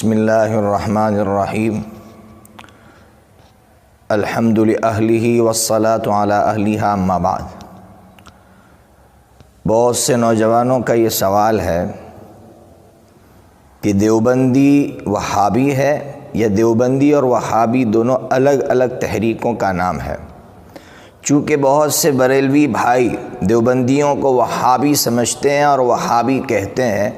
بسم اللہ الرحمن الرحیم الحمد لأہلہ والصلاة علی اہلہا اما بعد۔ بہت سے نوجوانوں کا یہ سوال ہے کہ دیوبندی وہابی ہے یا دیوبندی اور وہابی دونوں الگ الگ تحریکوں کا نام ہے۔ چونکہ بہت سے بریلوی بھائی دیوبندیوں کو وہابی سمجھتے ہیں اور وہابی کہتے ہیں،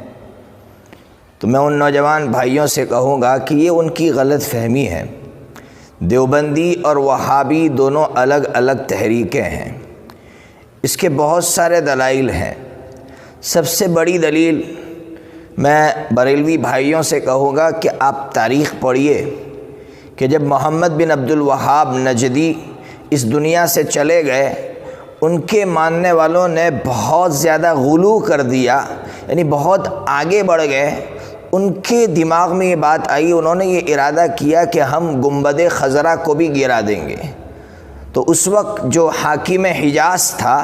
تو میں ان نوجوان بھائیوں سے کہوں گا کہ یہ ان کی غلط فہمی ہے۔ دیوبندی اور وہابی دونوں الگ الگ تحریکیں ہیں۔ اس کے بہت سارے دلائل ہیں۔ سب سے بڑی دلیل میں بریلوی بھائیوں سے کہوں گا کہ آپ تاریخ پڑھیے کہ جب محمد بن عبد الوہاب نجدی اس دنیا سے چلے گئے، ان کے ماننے والوں نے بہت زیادہ غلو کر دیا، یعنی بہت آگے بڑھ گئے۔ ان کے دماغ میں یہ بات آئی، انہوں نے یہ ارادہ کیا کہ ہم گنبد خضرا کو بھی گرا دیں گے۔ تو اس وقت جو حاکم حجاز تھا،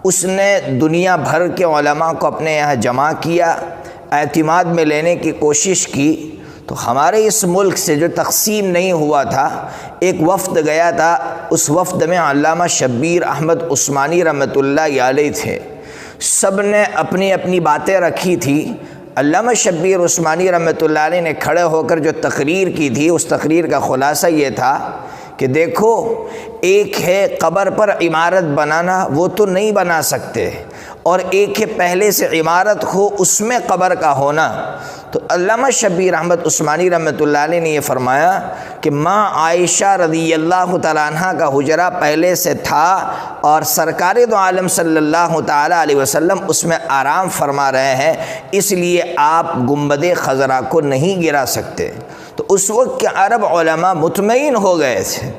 اس نے دنیا بھر کے علماء کو اپنے یہاں جمع کیا، اعتماد میں لینے کی کوشش کی۔ تو ہمارے اس ملک سے جو تقسیم نہیں ہوا تھا، ایک وفد گیا تھا، اس وفد میں علامہ شبیر احمد عثمانی رحمۃ اللہ علیہ تھے۔ سب نے اپنی اپنی باتیں رکھی تھی۔ علامہ شبیر عثمانی رحمۃ اللہ علیہ نے کھڑے ہو کر جو تقریر کی تھی، اس تقریر کا خلاصہ یہ تھا کہ دیکھو، ایک ہے قبر پر عمارت بنانا، وہ تو نہیں بنا سکتے، اور ایک ہے پہلے سے عمارت ہو اس میں قبر کا ہونا۔ تو علامہ شبیر احمد عثمانی رحمۃ اللہ علیہ نے یہ فرمایا کہ ماں عائشہ رضی اللہ تعالیٰ عنہ کا حجرہ پہلے سے تھا، اور سرکار دو عالم صلی اللہ تعالیٰ علیہ وسلم اس میں آرام فرما رہے ہیں، اس لیے آپ گنبد خضرا کو نہیں گرا سکتے۔ تو اس وقت کے عرب علماء مطمئن ہو گئے تھے۔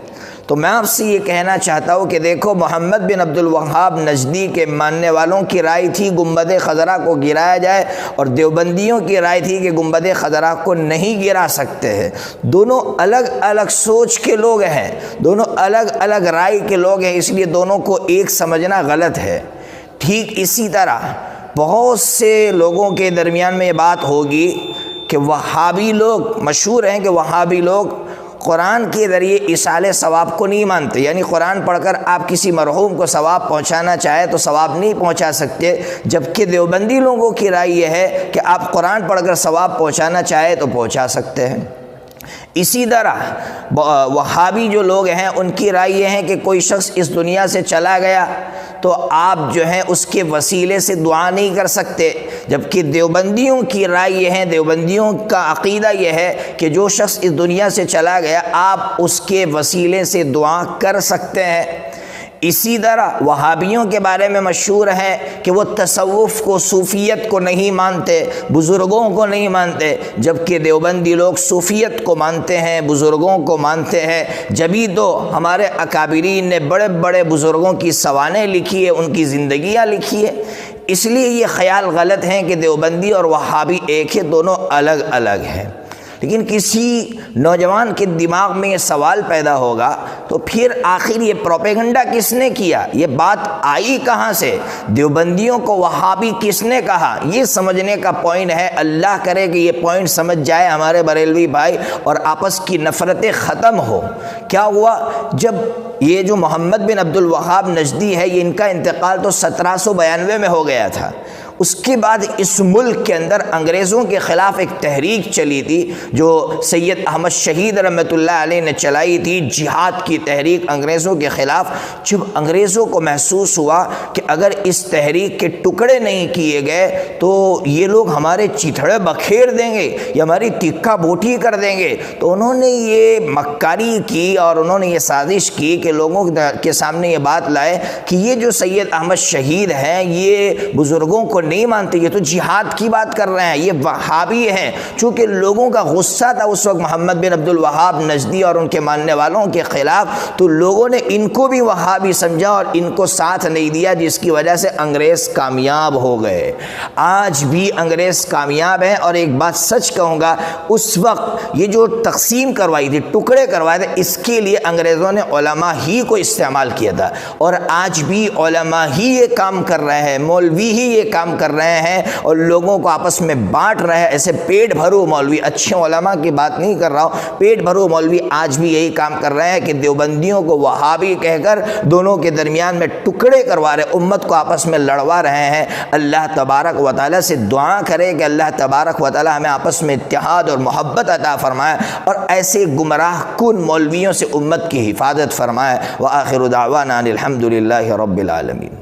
تو میں آپ سے یہ کہنا چاہتا ہوں کہ دیکھو، محمد بن عبد الوہاب نجدی کے ماننے والوں کی رائے تھی گنبد خضرا کو گرایا جائے، اور دیوبندیوں کی رائے تھی کہ گنبد خضرا کو نہیں گرا سکتے ہیں۔ دونوں الگ الگ سوچ کے لوگ ہیں، دونوں الگ الگ رائے کے لوگ ہیں، اس لیے دونوں کو ایک سمجھنا غلط ہے۔ ٹھیک اسی طرح بہت سے لوگوں کے درمیان میں یہ بات ہوگی کہ وہابی لوگ، مشہور ہیں کہ وہابی لوگ قرآن کے ذریعے ایصال ثواب کو نہیں مانتے، یعنی قرآن پڑھ کر آپ کسی مرحوم کو ثواب پہنچانا چاہے تو ثواب نہیں پہنچا سکتے، جبکہ دیوبندی لوگوں کی رائے یہ ہے کہ آپ قرآن پڑھ کر ثواب پہنچانا چاہے تو پہنچا سکتے ہیں۔ اسی طرح وہابی جو لوگ ہیں، ان کی رائے یہ ہے کہ کوئی شخص اس دنیا سے چلا گیا تو آپ جو ہیں اس کے وسیلے سے دعا نہیں کر سکتے، جبکہ دیوبندیوں کی رائے یہ ہے، دیوبندیوں کا عقیدہ یہ ہے کہ جو شخص اس دنیا سے چلا گیا آپ اس کے وسیلے سے دعا کر سکتے ہیں۔ اسی طرح وہابیوں کے بارے میں مشہور ہے کہ وہ تصوف کو، صوفیت کو نہیں مانتے، بزرگوں کو نہیں مانتے، جبکہ دیوبندی لوگ صوفیت کو مانتے ہیں، بزرگوں کو مانتے ہیں۔ جبھی تو ہمارے اکابرین نے بڑے بڑے بزرگوں کی سوانح لکھی ہے، ان کی زندگیاں لکھی ہے۔ اس لیے یہ خیال غلط ہے کہ دیوبندی اور وہابی ایک ہے، دونوں الگ الگ ہیں۔ لیکن کسی نوجوان کے دماغ میں یہ سوال پیدا ہوگا تو پھر آخر یہ پروپیگنڈا کس نے کیا؟ یہ بات آئی کہاں سے؟ دیوبندیوں کو وہابی کس نے کہا؟ یہ سمجھنے کا پوائنٹ ہے۔ اللہ کرے کہ یہ پوائنٹ سمجھ جائے ہمارے بریلوی بھائی اور آپس کی نفرتیں ختم ہو۔ کیا ہوا؟ جب یہ جو محمد بن عبد الوہاب نجدی ہے، یہ ان کا انتقال تو 1792 میں ہو گیا تھا۔ اس کے بعد اس ملک کے اندر انگریزوں کے خلاف ایک تحریک چلی تھی جو سید احمد شہید رحمۃ اللہ علیہ نے چلائی تھی، جہاد کی تحریک انگریزوں کے خلاف۔ جب انگریزوں کو محسوس ہوا کہ اگر اس تحریک کے ٹکڑے نہیں کیے گئے تو یہ لوگ ہمارے چتھڑے بکھیر دیں گے یا ہماری تکہ بوٹی کر دیں گے، تو انہوں نے یہ مکاری کی اور انہوں نے یہ سازش کی کہ لوگوں کے سامنے یہ بات لائے کہ یہ جو سید احمد شہید ہیں یہ بزرگوں کو نہیں مانتے، یہ تو جہاد کی بات کر رہے ہیں، یہ وہابی ہیں۔ چونکہ لوگوں کا غصہ تھا اس وقت محمد بن عبد الوہاب نجدی اور ان کے ماننے والوں کے خلاف، تو لوگوں نے ان کو بھی وہابی سمجھا اور ان کو ساتھ نہیں دیا، جس کی وجہ سے انگریز کامیاب ہو گئے۔ آج بھی انگریز کامیاب ہیں، اور ایک بات سچ کہوں گا، اس وقت یہ جو تقسیم کروائی تھی، ٹکڑے کروائے تھے، اس کے لیے انگریزوں نے علماء ہی کو استعمال کیا تھا، اور آج بھی علماء ہی یہ کام کر رہے ہیں، مولوی ہی یہ کام کر رہے ہیں اور لوگوں کو آپس میں بانٹ رہے ہیں، ایسے پیٹ بھرو مولوی، اچھے علماء کی بات نہیں کر رہا ہوں، پیٹ بھرو مولوی آج بھی یہی کام کر رہے ہیں کہ دیوبندیوں کو وہابی کہہ کر دونوں کے درمیان میں ٹکڑے کروا رہے، امت کو آپس میں لڑوا رہے ہیں۔ اللہ تبارک و تعالیٰ سے دعا کرے کہ اللہ تبارک و تعالیٰ ہمیں آپس میں اتحاد اور محبت عطا فرمائے اور ایسے گمراہ کن مولویوں سے امت کی حفاظت فرمائے۔ وآخر دعوانا ان الحمد للہ رب العالمین۔